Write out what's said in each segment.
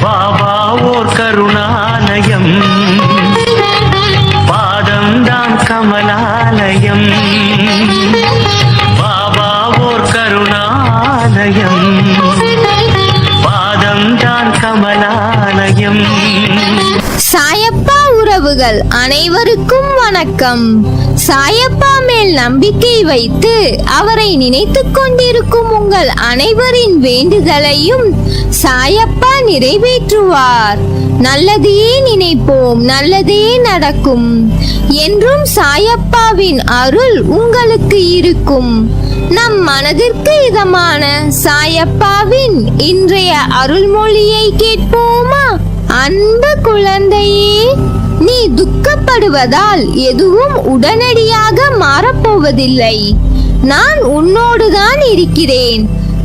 பாபா ஓர் கருணாலயம், பாதம்தான் கமலாலயம். பாபா ஓர் கருணாலயம், பாதம்தான் கமலாலயம். சாயப்பா உறவுகள் அனைவருக்கும் வணக்கம். சாயப்பா மேல் நம்பிக்கை வைத்து அவரை நினைத்துக் கொண்டிருக்கும் உங்கள் அனைவரின் வேண்டுதலையும் சாயப்பா நிறைவேற்றுவார். நல்லதையே நினைப்போம், நல்லதே நடக்கும். என்றும் சாயப்பாவின் அருள் உங்களுக்கு இருக்கும். நம் மனதிற்கு இதமான சாயப்பாவின் இன்றைய அருள்மொழியை கேட்போமா? அன்பு குழந்தையே, நீ துக்கப்படுவதால் எதுவும் உடனடியாக மாறப்போவதில்லை. நான் உன்னோடுதான் இருக்கிறேன்.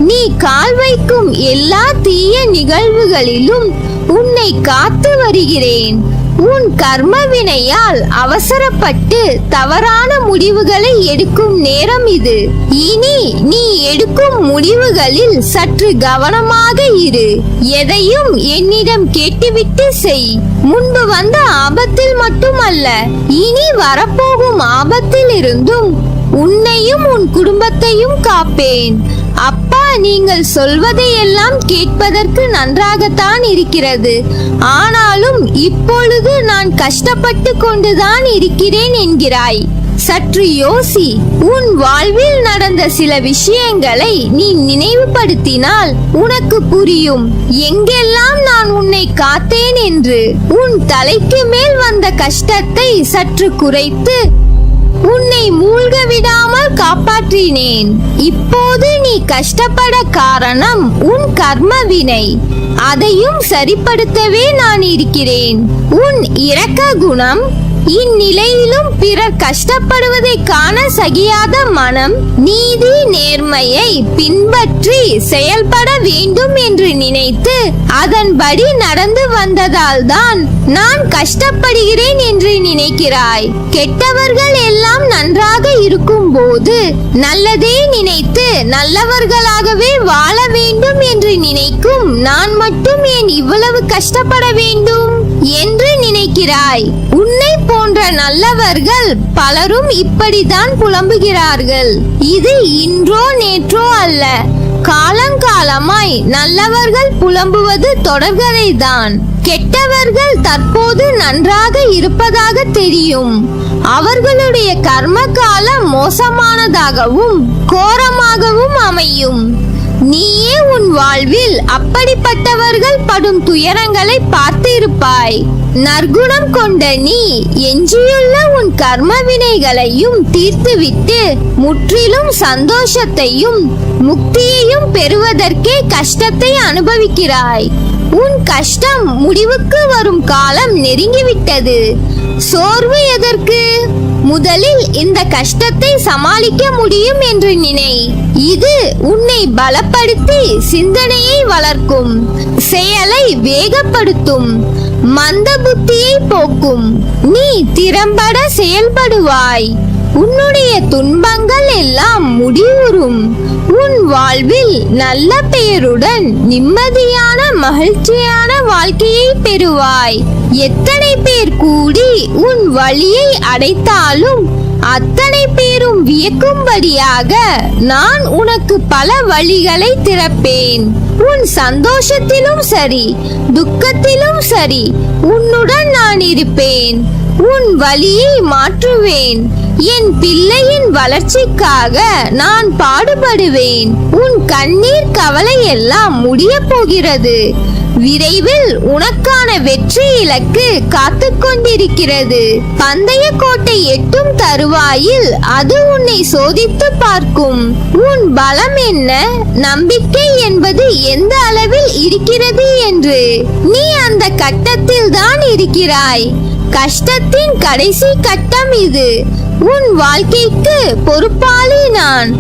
நீ கால் வைக்கும் எல்லா தீய நிகழ்வுகளிலும் உன்னை காத்து வருகிறேன். உன் கர்ம வினையால் அவசரப்பட்டு தவறான முடிவுகளை எடுக்கும் நேரம் இது. இனி நீ எடுக்கும் முடிவுகளில் சற்று கவனமாக இரு. எதையும் என்னிடம் கேட்டுவிட்டு செய். முன்பு வந்த ஆபத்தில் மட்டுமல்ல, இனி வரப்போகும் ஆபத்தில் இருந்தும் உன்னையும் உன் குடும்பத்தையும் காப்பேன். அப்பா, நீங்கள் சொல்வதையெல்லாம் கேட்பதற்கு நன்றாகத்தான் இருக்கிறது. ஆனாலும் இப்பொழுது நான் கஷ்டப்பட்டு கொண்டுதான் இருக்கிறேன் என்கிறாய். சற்று யோசி. உன் வாழ்வில் நடந்த சில விஷயங்களை நீ நினைவுபடுத்தினால் உனக்கு புரியும் எங்கெல்லாம் நான் உன்னை காத்தேன் என்று. உன் தலைக்கு மேல் வந்த கஷ்டத்தை சற்று குறைத்து உன்னை மூழ்க விடாமல் காப்பாற்றினேன். இப்போது நீ கஷ்டப்பட காரணம் உன் கர்ம வினை. அதையும் சரிப்படுத்தவே நான் இருக்கிறேன். உன் இரக்க குணம், இந்நிலையிலும் பிறர் கஷ்டப்படுவதை காண சகியாத மனம், நீதி நேர்மையை பின்பற்றி செயல்பட வேண்டும் என்று நினைத்து அதன்படி நடந்து வந்ததால் தான் நான் கஷ்டப்படுகிறேன் என்று நினைக்கிறாய். கெட்டவர்கள் எல்லாம் நன்றாக இருக்கும் போது நல்லதே நினைத்து நல்லவர்களாகவே வாழ வேண்டும் என்று நினைக்கும் நான் மட்டும் ஏன் இவ்வளவு கஷ்டப்பட வேண்டும் என்று நினைக்கிறாய். உன்னை போன்ற நல்லவர்கள் பலரும் இப்படித்தான் புலம்புகிறார்கள். இது இன்றோ நேற்றோ அல்ல, காலங்காலமாய் நல்லவர்கள் புலம்புவது தொடர்கதைதான். கெட்டவர்கள் தற்போது நன்றாக இருப்பதாக தெரியும். அவர்களுடைய கர்ம காலம் மோசமானதாகவும் கோரமாகவும் அமையும். நீயே உன் வாழ்வில் அப்படிப்பட்டவர்கள் படும் துயரங்களை பார்த்து இருப்பாய். நற்குணம் கொண்ட நீ எஞ்சியுள்ள உன் கர்ம வினைகளையும் தீர்த்துவிட்டு முற்றிலும் சந்தோஷத்தையும் முக்தியையும் பெறுவதற்கே கஷ்டத்தை அனுபவிக்கிறாய். உன் கஷ்டம் முடிவுக்கு வரும் காலம் நெருங்கிவிட்டது. சோர்வு எதற்கு? முதலில் இந்த கஷ்டத்தை சமாளிக்க முடியும் என்று நினை. இது உன்னை பலப்படுத்தி சிந்தனையை வளர்க்கும், செயலை வேகப்படுத்தும், மந்த புத்தியை போக்கும். நீ திறம்பட செயல்படுவாய். உன்னுடைய துன்பங்கள் எல்லாம் முடிவுறும். உன் வாழ்வில் நல்ல பெயருடன் நிம்மதியான மகிழ்ச்சியான வாழ்க்கையை பெறுவாய். எத்தனை பேர் கூடி உன் வழியை அடைத்தாலும் அத்தனை பேரும் வியக்கும்படியாக நான் உனக்கு பல வழிகளை திறப்பேன். உன் சந்தோஷத்திலும் சரி துக்கத்திலும் சரி உன்னுடன் நான் இருப்பேன். உன் வழியை மாற்றுவேன். என் பிள்ளையின் வளர்ச்சிக்காக நான் பாடுபடுவேன். உன் கண்ணீர் கவலை எல்லாம் முடிய போகிறது. விரைவில் உனக்கான வெற்றி இலக்கு காத்து கொண்டிருக்கிறது. பந்தய கோட்டை எட்டும் தருவாயில் அது உன்னை சோதித்து பார்க்கும். உன் பலம் என்ன, நம்பிக்கை என்பது எந்த அளவில் இருக்கிறது என்று. நீ அந்த கட்டத்தில் தான் இருக்கிறாய். கஷ்டத்தின் கடைசி கட்டம் இது. உன் வாழ்க்கைக்கு பொறுப்பாளி நான்.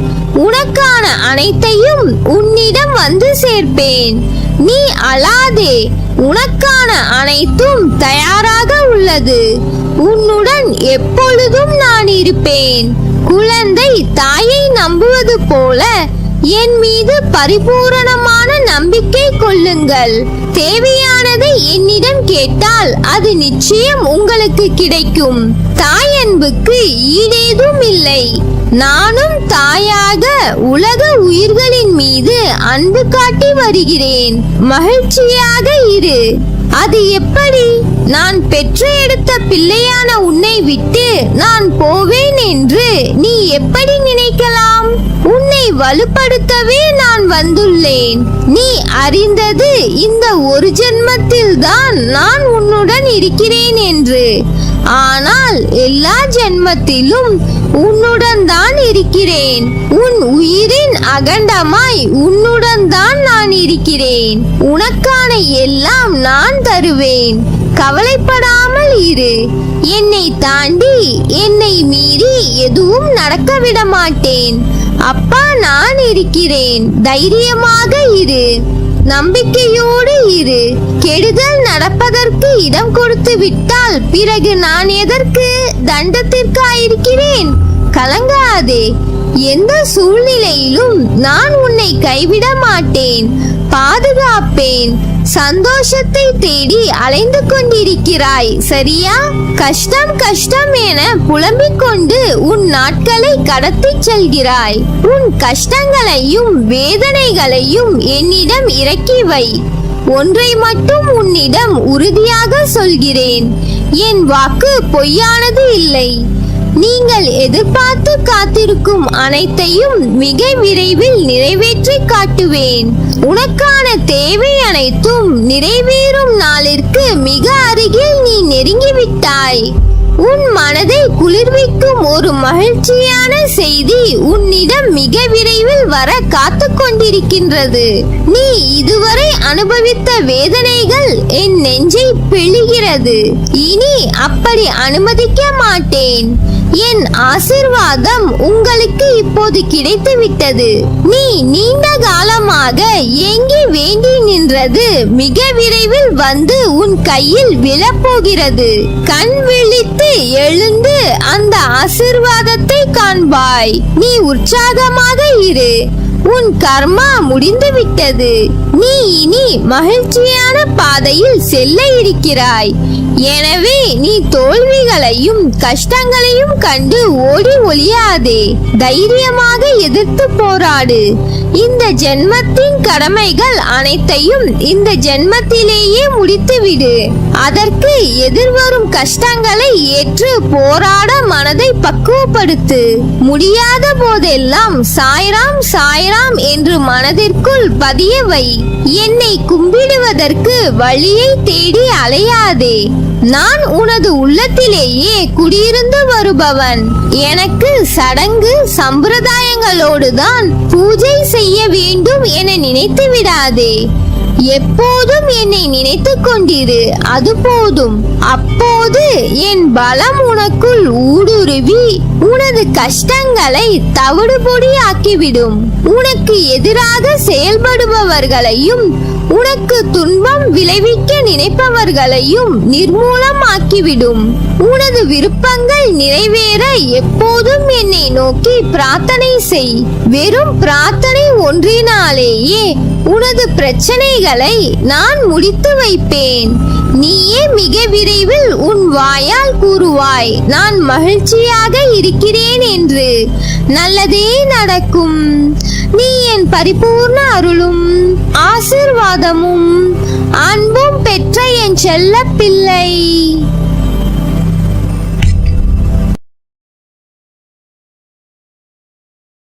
உனக்கான அனைத்தையும் உன்னிடம் வந்து சேர்ப்பேன். நீ அழாதே, உனக்கான அனைத்தும் தயாராக உள்ளது. உன்னுடன் எப்பொழுதும் நான் இருப்பேன். குழந்தை தாயை நம்புவது போல என் மீது பரிபூரணமான நம்பிக்கை கொள்ளுங்கள். தேவையானதை என்னிடம் கேட்டால் அது நிச்சயம் உங்களுக்கு கிடைக்கும். தாய் அன்புக்கு ஈடேதும் இல்லை. நானும் தாயாக உலக உயிர்களின் மீது அன்பு காட்டி வருகிறேன். மகிழ்ச்சியாக இரு. அது எப்படி? நான் பெற்று எடுத்த பிள்ளையான உன்னை விட்டு நான் போவேன் என்று நீ எப்படி நினைக்கலாம்? உன்னை வலுப்படுத்தவே நான் வந்துள்ளேன். நீ அறிந்தது இந்த ஒரு ஜென்மத்தில் தான் நான் உன்னுடன் இருக்கிறேன் என்று. ஆனால் எல்லா ஜென்மத்திலும் உன்னுடன் தான் இருக்கிறேன். உன் உயிரின் அகண்டமாய் உன்னுடன் தான் நான் இருக்கிறேன். உனக்கான எல்லாம் நான் தருவேன். கவலைப்படாமல் இரு. என்னை தாண்டி என்னை மீறி எதுவும் நடக்க விட மாட்டேன். அப்பா நான் இருக்கிறேன். தைரியமாக இரு. நம்பிக்கையோடு இரு. கெடுதல் நடப்பதற்கு இடம் கொடுத்து விட்டால் பிறகு நான் எதற்கு தண்டத்திற்காயிருக்கிறேன்? கலங்காதே. எந்த சூழ்நிலையிலும் நான் உன்னை கைவிட மாட்டேன். பாதுகாப்பேன். சந்தோஷத்தை தேடி அலைந்து கொண்டிருக்கிறாய், சரியா? கஷ்டம் கஷ்டம் என புலம்பிக் கொண்டு உன் நாட்களை கடத்தி செல்கிறாய். உன் கஷ்டங்களையும் வேதனைகளையும் என்னிடம் இறக்கி வை. ஒன்றை மட்டும் உன்னிடம் உறுதியாக சொல்கிறேன். என் வாக்கு பொய்யானது இல்லை. நீங்கள் எதிர்பார்த்து காத்திருக்கும் அனைத்தையும் மிக விரைவில் நிறைவேற்றி காட்டுவேன். உனக்கான தேவை அனைத்தும் நிறைவேறும் நாளிற்கு மிக அருகில் நீ நெருங்கிவிட்டாய். உன் மனதை குளிர்விக்கும் ஒரு மகிழ்ச்சியான செய்தி உன்னிடம் மிக விரைவில் வர காத்து கொண்டிருக்கின்றது. நீ இதுவரை அனுபவித்த வேதனைகள் என் நெஞ்சை பிழிகிறது. இனி அப்படி அனுமதிக்க மாட்டேன். என் ஆசிர்வாதம் உங்களுக்கு இப்போது கிடைத்து விட்டது. நீ நீண்ட காலமாக ஏங்கி வேண்டி நின்றது மிக விரைவில் வந்து உன் கையில் விழப்போகிறது. கண் விழித்து எழுந்து அந்த ஆசிர்வாதத்தை காண்பாய். நீ உற்சாகமாக இரு. உன் கர்மா முடிந்து விட்டது. நீ இனி மகிழ்ச்சியான பாதையில் செல்ல இருக்கிறாய். எனவே நீ தோல்விகளையும் கஷ்டங்களையும் கண்டு ஓடி ஒளியாதே. தைரியமாக எதிர்த்து போராடு. இந்த ஜென்மத்தின் கடமைகள் அனைத்தையும் இந்த ஜென்மத்திலேயே முடித்துவிடு. அதற்கு எதிர்வரும் கஷ்டங்களை ஏற்று போராட மனதை பக்குவப்படுத்து. முடியாத போதெல்லாம் சாய்ராம் சாய்ராம் என்று மனதிற்குள் பதிய வை. என்னை கும்பிடுவதற்கு வழியை தேடி அலையாதே. நான் உனது உள்ளத்திலேயே குடியிருந்து வருபவன். எனக்கு சடங்கு சம்பிரதாயங்களோடுதான் பூஜை செய்ய வேண்டும் என நினைத்து விடாதே. எப்போதும் என்னை நினைத்து கொண்டிரு, அது போதும். அப்போது என் பலம் உனக்குள் ஊடுருவி உனது கஷ்டங்களை தவிடுபொடி ஆக்கிவிடும். உனக்கு எதிராக செயல்படுபவர்களையும் உனக்கு துன்பம் விளைவிக்க நினைப்பவர்களையும் நிர்மூலமாக்கிவிடும். உனது விருப்பங்கள் நிறைவேற எப்போதும் என்னை நோக்கி பிரார்த்தனை செய். வெறும் பிரார்த்தனை ஒன்றினாலேயே உனது பிரச்சனைகளை நான் முடித்து வைப்பேன். நீயே மிக விரைவில் உன் வாயால் கூறுவாய், நான் மகிழ்ச்சியாக இருக்கிறேன் என்று. நல்லதே நடக்கும். நீ என் பரிபூர்ண அருளும் ஆசிர்வாதமும் அன்பும் பெற்ற என் செல்ல பிள்ளை.